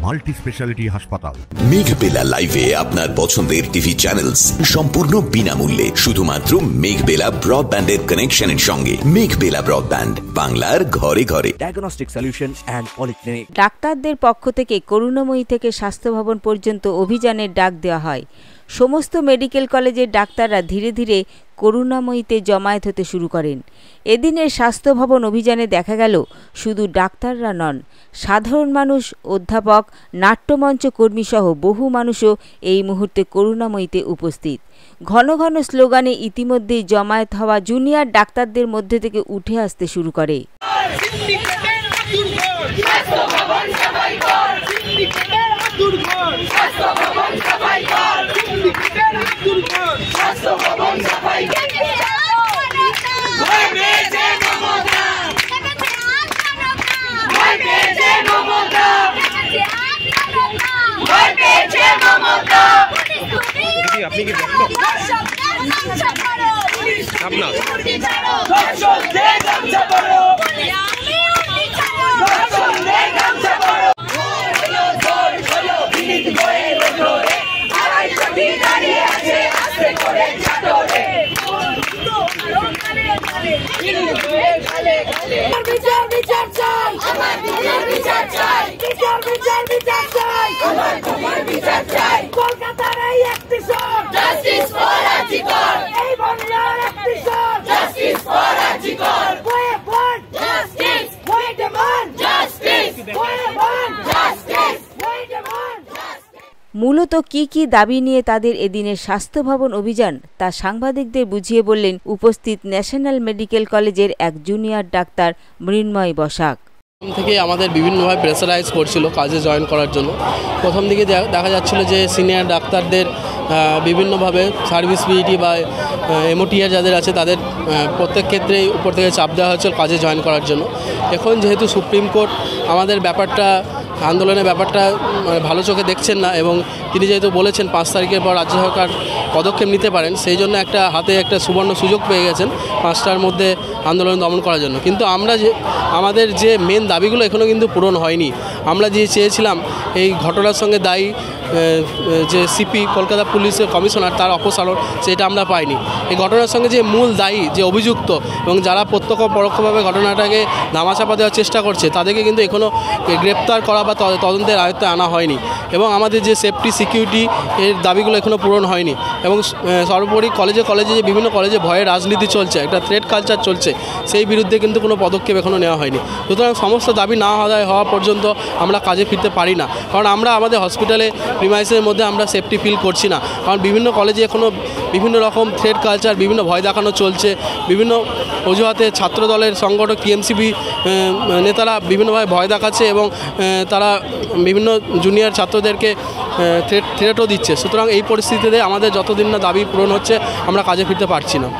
Multi speciality হাসপাতাল। মেঘবেলা লাইভে আপনার পছন্দের টিভি চ্যানেলস সম্পূর্ণ বিনামূল্যে, শুধুমাত্র মেঘবেলা ব্রডব্যান্ডের কানেকশনের সঙ্গে। মেঘবেলা ব্রডব্যান্ড, বাংলার ঘরে ঘরে। Diagnostic solution and polyclinic. ডাক্তারদের পক্ষ থেকে করুণাময়ী থেকে স্বাস্থ্য ভবন পর্যন্ত অভিযানের ডাক দেওয়া হয়। সমস্ত মেডিকেল কলেজের ডাক্তাররা ধীরে ধীরে করুণাময়ীতে জমায়েত হতে শুরু করেন। এদিনের স্বাস্থ্য ভবন অভিযানে দেখা গেল শুধু ডাক্তাররা নন, সাধারণ মানুষ, অধ্যাপক, নাট্যমঞ্চ কর্মীসহ বহু মানুষও এই মুহূর্তে করুণাময়ীতে উপস্থিত। ঘন ঘন স্লোগানে ইতিমধ্যেই জমায়েত হওয়া জুনিয়র ডাক্তারদের মধ্যে থেকে উঠে আসতে শুরু করে। আপনি কি মূলত কি দাবি নিয়ে তাদের এদিনের স্বাস্থ্য ভবন অভিযান তা সাংবাদিকদের বুঝিয়ে বললেন উপস্থিত ন্যাশনাল মেডিকেল কলেজের এক জুনিয়র ডাক্তার মৃন্ময় বসাক। থেকে আমাদের বিভিন্নভাবে প্রেসারাইজ করছিল কাজে জয়েন করার জন্য। প্রথম দিকে দেখা যাচ্ছিল যে সিনিয়র ডাক্তারদের বিভিন্নভাবে সার্ভিস পিইটি বা এমওটিআর যাদের আছে তাদের প্রত্যেক ক্ষেত্রেই উপর থেকে চাপ দেওয়া হচ্ছিল কাজে জয়েন করার জন্য। এখন যেহেতু সুপ্রিম কোর্ট আমাদের ব্যাপারটা আন্দোলনের ব্যাপারটা ভালো চোখে দেখছেন না এবং তিনি যেহেতু বলেছেন 5 তারিখের পর রাজ্য সরকার পদক্ষেপ নিতে পারেন, সেই জন্য হাতে একটা সুবর্ণ সুযোগ পেয়ে গেছেন 5টার মধ্যে আন্দোলন দমন করার জন্য। কিন্তু আমাদের যে মেন দাবিগুলো এখনও কিন্তু পূরণ হয়নি। আমরা যে চেয়েছিলাম এই ঘটনার সঙ্গে দায়ী যে সিপি কলকাতা পুলিশের কমিশনার তার অপসারণ, সেটা আমরা পাইনি। এই ঘটনার সঙ্গে যে মূল দায়ী যে অভিযুক্ত এবং যারা প্রত্যক্ষ পরোক্ষভাবে ঘটনাটাকে ধামাচাপা দেওয়ার চেষ্টা করছে তাদেরকে কিন্তু এখনও গ্রেপ্তার করা বা তদন্তের আয়ত্তে আনা হয়নি এবং আমাদের যে সেফটি সিকিউরিটি এর দাবিগুলো এখনও পূরণ হয়নি এবং সর্বোপরি কলেজে যে বিভিন্ন কলেজে ভয়ের রাজনীতি চলছে, একটা থ্রেট কালচার চলছে, সেই বিরুদ্ধে কিন্তু কোনো পদক্ষেপ এখনও নেওয়া হয়নি। সুতরাং সমস্ত দাবি না আদায় হওয়া পর্যন্ত আমরা কাজে ফিরতে পারি না, কারণ আমরা আমাদের হসপিটালে প্রিমাইসের মধ্যে আমরা সেফটি ফিল করছি না। কারণ বিভিন্ন কলেজে এখনও বিভিন্ন রকম থ্রেট কালচার, বিভিন্ন ভয় দেখানো চলছে, বিভিন্ন অজুহাতে ছাত্রদলের সংগঠক টিএমসিপি নেতারা বিভিন্নভাবে ভয় দেখাচ্ছে এবং তারা বিভিন্ন জুনিয়র ছাত্রদেরকে থ্রেটও দিচ্ছে। সুতরাং এই পরিস্থিতিতে আমাদের যতদিন না দাবি পূরণ হচ্ছে আমরা কাজে ফিরতে পারছি না।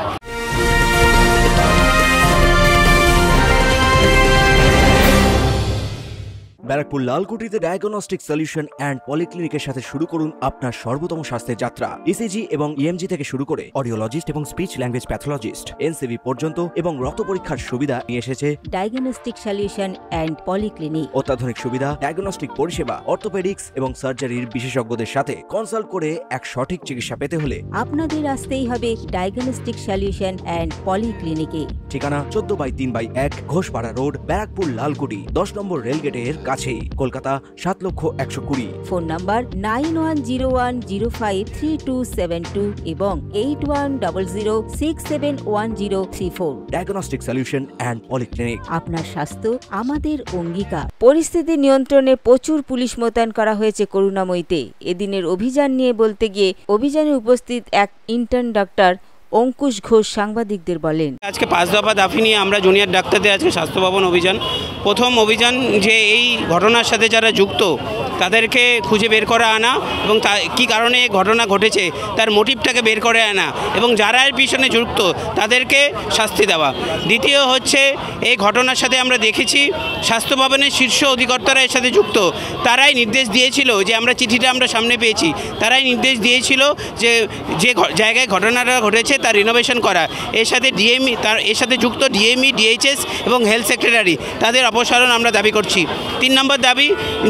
ব্যারাকপুর লালকুটিতে ডায়াগনস্টিক সলিউশন অ্যান্ড পলিক্লিনিকের সাথে শুরু করুন আপনার সর্বোত্তম স্বাস্থ্যের যাত্রা। ইসিজি এবং ইএমজি থেকে শুরু করে অডিওলজিস্ট এবং স্পিচ ল্যাঙ্গুয়েজ প্যাথোলজিস্ট, এনসিভি পর্যন্ত এবং রক্ত পরীক্ষার সুবিধা নিয়ে এসেছে ডায়াগনস্টিক সলিউশন অ্যান্ড পলিক্লিনিক। অত্যাধুনিক সুবিধা, ডায়াগনস্টিক পরিষেবা, অর্থোপেডিক্স এবং সার্জারির বিশেষজ্ঞদের সাথে কনসাল্ট করে এক সঠিক চিকিৎসা পেতে হলে আপনাদের আসতেই হবে ডায়াগনস্টিক সলিউশন অ্যান্ড পলিক্লিনিকে। ঠিকানা 14/3/1 ঘোষপাড়া রোড, ব্যারাকপুর লালকুটি, 10 নম্বর রেলগেটের কাছেই, কলকাতা 7,120,000। ফোন নাম্বার 9101053272 এবং 8100671034। Diagnostic solution and polyclinic. আপনার স্বাস্থ্য আমাদের অঙ্গীকার। পরিস্থিতি নিয়ন্ত্রণে প্রচুর পুলিশ মোতায়েন করা হয়েছে করুণাময়ীতে। এদিনের অভিযান নিয়ে বলতে গিয়ে অভিযানে উপস্থিত এক ইন্টার্ন ডাক্তার অঙ্কুশ ঘোষ সাংবাদিকদের বলেন, আজকে 5 দফা দাবি নিয়ে আমরা জুনিয়র ডাক্তারদের আজকে স্বাস্থ্য ভবন অভিযান। প্রথম অভিযান যে এই ঘটনার সাথে যারা যুক্ত তাদেরকে খুঁজে বের করে আনা এবং কী কারণে ঘটনা ঘটেছে তার মোটিভটাকে বের করে আনা এবং যারা এর পিছনে যুক্ত তাদেরকে শাস্তি দেওয়া। দ্বিতীয় হচ্ছে এই ঘটনার সাথে আমরা দেখেছি স্বাস্থ্য ভবনের শীর্ষ অধিকর্তারা এর সাথে যুক্ত। তারাই নির্দেশ দিয়েছিল যে আমরা চিঠিটা আমরা সামনে পেয়েছি, তারাই নির্দেশ দিয়েছিল যে যে জায়গায় ঘটনাটা ঘটেছে তার রিনোভেশন করা। এর সাথে এর সাথে যুক্ত ডিএমই, ডিএইচএস এবং হেলথ সেক্রেটারি, তাদের অপসারণ আমরা দাবি করছি। 3 নম্বর দাবি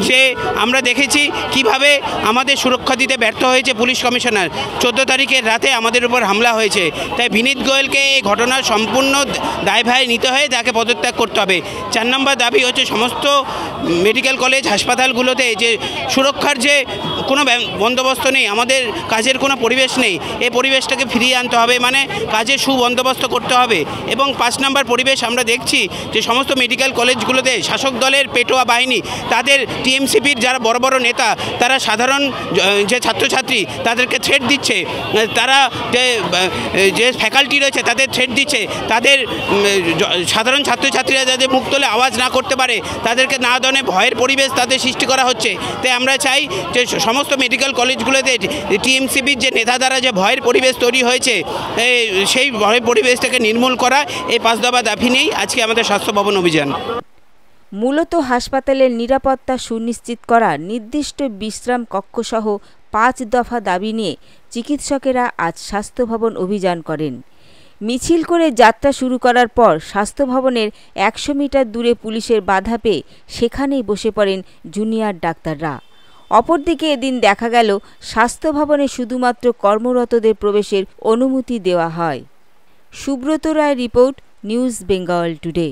যে আমরা আমরা দেখেছি কিভাবে আমাদের সুরক্ষা দিতে ব্যর্থ হয়েছে পুলিশ কমিশনার। 14 তারিখের রাতে আমাদের উপর হামলা হয়েছে। তাই বিনীত গোয়েলকে এই ঘটনার সম্পূর্ণ দায়ভার নিতে হয়ে তাকে পদত্যাগ করতে হবে। 4 নম্বর দাবি হচ্ছে সমস্ত মেডিকেল কলেজ হাসপাতালগুলোতে যে সুরক্ষার যে কোনো বন্দোবস্ত নেই, আমাদের কাজের কোনো পরিবেশ নেই, এই পরিবেশটাকে ফিরিয়ে আনতে হবে, মানে কাজের সুবন্দোবস্ত করতে হবে। এবং 5 নম্বর পরিবেশ আমরা দেখছি যে সমস্ত মেডিকেল কলেজগুলোতে শাসক দলের পেটোয়া বাহিনী, তাদের টিএমসিপির যারা বড় বড় নেতা, তারা সাধারণ যে ছাত্রছাত্রী তাদেরকে থ্রেট দিচ্ছে, তারা যে ফ্যাকাল্টি রয়েছে তাদের থ্রেট দিচ্ছে, তাদের সাধারণ ছাত্রছাত্রীরা যাদের মুখ তুলে আওয়াজ না করতে পারে তাদেরকে না ধরনের ভয়ের পরিবেশ তাদের সৃষ্টি করা হচ্ছে। তাই আমরা চাই যে সমস্ত মেডিকেল কলেজগুলোতে টিএমসিপির যে নেতা দ্বারা যে ভয়ের পরিবেশ তৈরি হয়েছে সেই ভয়ের পরিবেশটাকে নির্মূল করা, এই 5 দফা দাবি নিয়েই আজকে আমাদের স্বাস্থ্য ভবন অভিযান। মূলত হাসপাতালের নিরাপত্তা সুনিশ্চিত করা, নির্দিষ্ট বিশ্রাম কক্ষসহ 5 দফা দাবি নিয়ে চিকিৎসকেরা আজ স্বাস্থ্য ভবন অভিযান করেন। মিছিল করে যাত্রা শুরু করার পর স্বাস্থ্য ভবনের 100 মিটার দূরে পুলিশের বাধা পেয়ে সেখানেই বসে পড়েন জুনিয়র ডাক্তাররা। অপরদিকে এদিন দেখা গেল স্বাস্থ্য ভবনে শুধুমাত্র কর্মরতদের প্রবেশের অনুমতি দেওয়া হয়। Subrata Roy report, news Bengal today.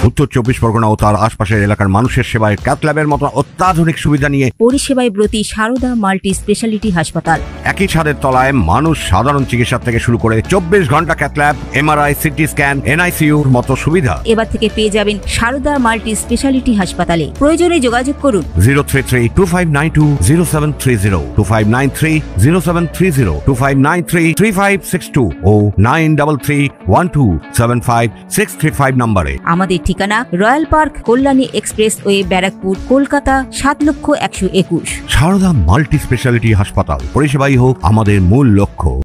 উত্তর 24 পরগনা ও তার আশপাশের এলাকার মানুষের সেবায় ক্যাথ ল্যাবের মতো অত্যাধুনিক সুবিধা নিয়ে পরিষেবায় ব্রতী সারদা মাল্টি স্পেশালিটি হাসপাতাল। একই ছাদের তলায় মানুষ সাধারণ চিকিৎসা থেকে শুরু করে 24 ঘন্টা cath lab, MRI, CT scan, এনআইসিইউর মতো সুবিধা এবার থেকে পেয়ে যাবেন সারদা মাল্টি স্পেশালিটি হাসপাতালে। প্রয়োজনে যোগাযোগ করুন 033-2592-0730, 2593-0730, 2593-3562 ও 9331275635 নম্বরে। আমাদের ঠিকানা royal park, Kalyani expressway, Barrackpore, Kolkata 7,121,000। Sarada multi speciality হাসপাতাল, পরিষেবাই হোক আমাদের মূল লক্ষ্য।